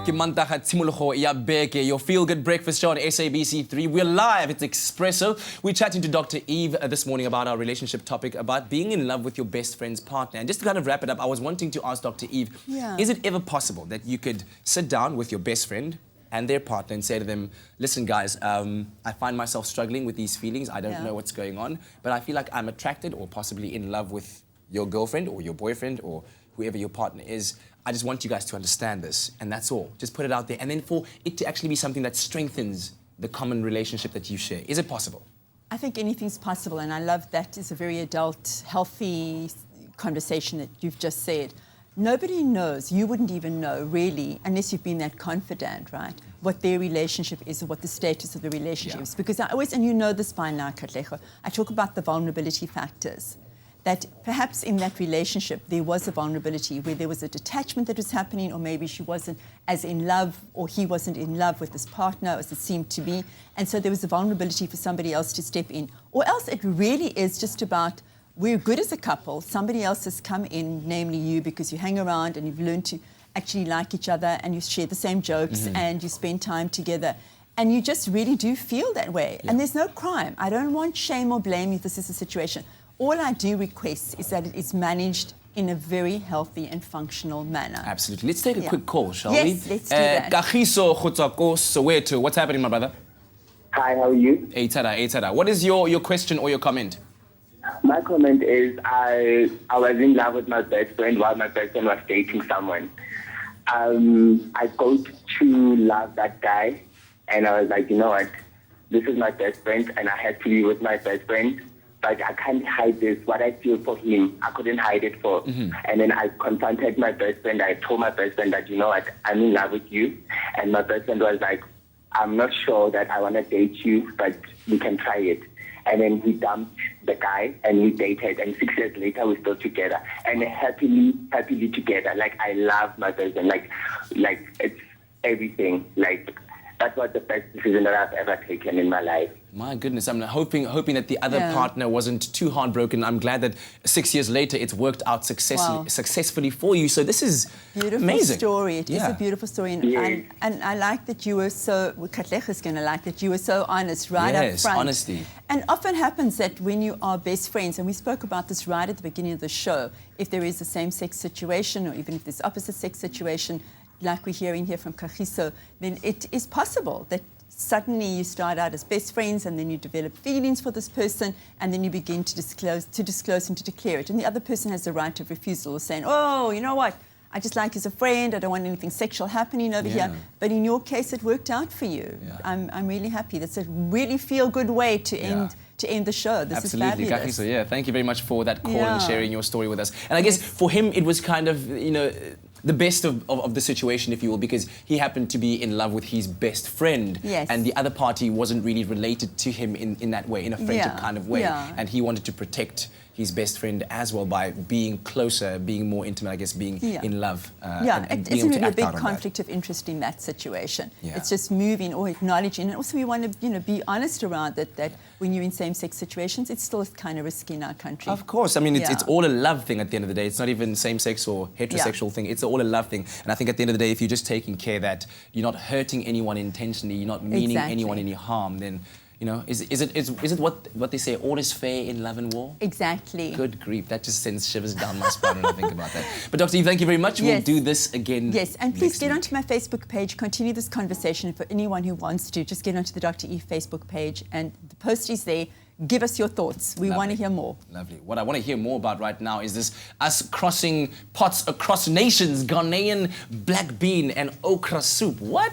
Ke mantaga tshimologo ya beke, your feel-good breakfast show on SABC3. We're live, it's Expresso. We're chatting to Dr. Eve this morning about our relationship topic, about being in love with your best friend's partner. And just to kind of wrap it up, I was wanting to ask Dr. Eve, is it ever possible that you could sit down with your best friend and their partner and say to them, listen guys, I find myself struggling with these feelings, I don't know what's going on, but I feel like I'm attracted or possibly in love with your girlfriend or your boyfriend or whoever your partner is. I just want you guys to understand this, and that's all. Just put it out there, and then for it to actually be something that strengthens the common relationship that you share. Is it possible? I think anything's possible, and I love that is a very adult, healthy conversation that you've just said. Nobody knows, you wouldn't even know, really, unless you've been that confident, right, what their relationship is or what the status of the relationship is. Because I always, and you know this by now, Katlego, I talk about the vulnerability factors. That perhaps in that relationship there was a vulnerability where there was a detachment that was happening, or maybe she wasn't as in love or he wasn't in love with his partner as it seemed to be, and so there was a vulnerability for somebody else to step in. Or else it really is just about, we're good as a couple, somebody else has come in, namely you, because you hang around and you've learned to actually like each other and you share the same jokes and you spend time together. And you just really do feel that way. And there's no crime. I don't want shame or blame if this is a situation. All I do request is that it is managed in a very healthy and functional manner. Absolutely. Let's take a quick call, shall we? Yes, let's do that. Kagiso Gotsako Soweto. What's happening, my brother? Hi, how are you? Eitada. What is your question or your comment? My comment is I was in love with my best friend while my best friend was dating someone. I got to love that guy, and I was like, you know what? This is my best friend, and I had to be with my best friend. But I can't hide this, what I feel for him. I couldn't hide it for. And then I confronted my best friend. I told my best friend that, you know what, I'm in love with you. And my best friend was like, I'm not sure that I want to date you, but we can try it. And then we dumped the guy and we dated. And 6 years later, we're still together. And happily together. Like, I love my best friend. Like it's everything. Like, that was the best decision that I've ever taken in my life. My goodness, I'm hoping that the other partner wasn't too heartbroken. I'm glad that 6 years later it's worked out successfully for you. So this is amazing. Story. It is a beautiful story. And I like that you were so, Katlego is going to like that you were so honest up front. Yes, honesty. And often happens that when you are best friends, and we spoke about this right at the beginning of the show, if there is a same-sex situation or even if there's opposite-sex situation, like we're hearing here from Kagiso, then it is possible that suddenly you start out as best friends and then you develop feelings for this person and then you begin to disclose and to declare it. And the other person has the right of refusal, or saying, oh, you know what, I just like you as a friend, I don't want anything sexual happening over here. But in your case, it worked out for you. I'm really happy. That's a really feel-good way to end the show. This is fabulous. Kagiso, thank you very much for that call and sharing your story with us. And I guess for him, it was kind of, you know, the best of the situation, if you will, because he happened to be in love with his best friend, and the other party wasn't really related to him in that way, in a friendship kind of way, and he wanted to protect his best friend as well by being closer, being more intimate, I guess, being in love. And it isn't really a big conflict of interest in that situation. It's just moving or acknowledging, and also we want to, you know, be honest around it, that when you're in same-sex situations, it's still kind of risky in our country. Of course, I mean, it's all a love thing at the end of the day. It's not even same-sex or heterosexual thing. It's all a love thing. And I think at the end of the day, if you're just taking care that you're not hurting anyone intentionally, you're not meaning anyone any harm, then, you know, is it what they say, all is fair in love and war? Exactly. Good grief, that just sends shivers down my spine when I think about that. But Dr. Eve, thank you very much. We'll do this again. Yes, and please get onto my Facebook page, continue this conversation. For anyone who wants to, just get onto the Dr. Eve Facebook page, and the post is there. Give us your thoughts. We want to hear more. Lovely. What I want to hear more about right now is this us crossing pots across nations, Ghanaian black bean and okra soup. What?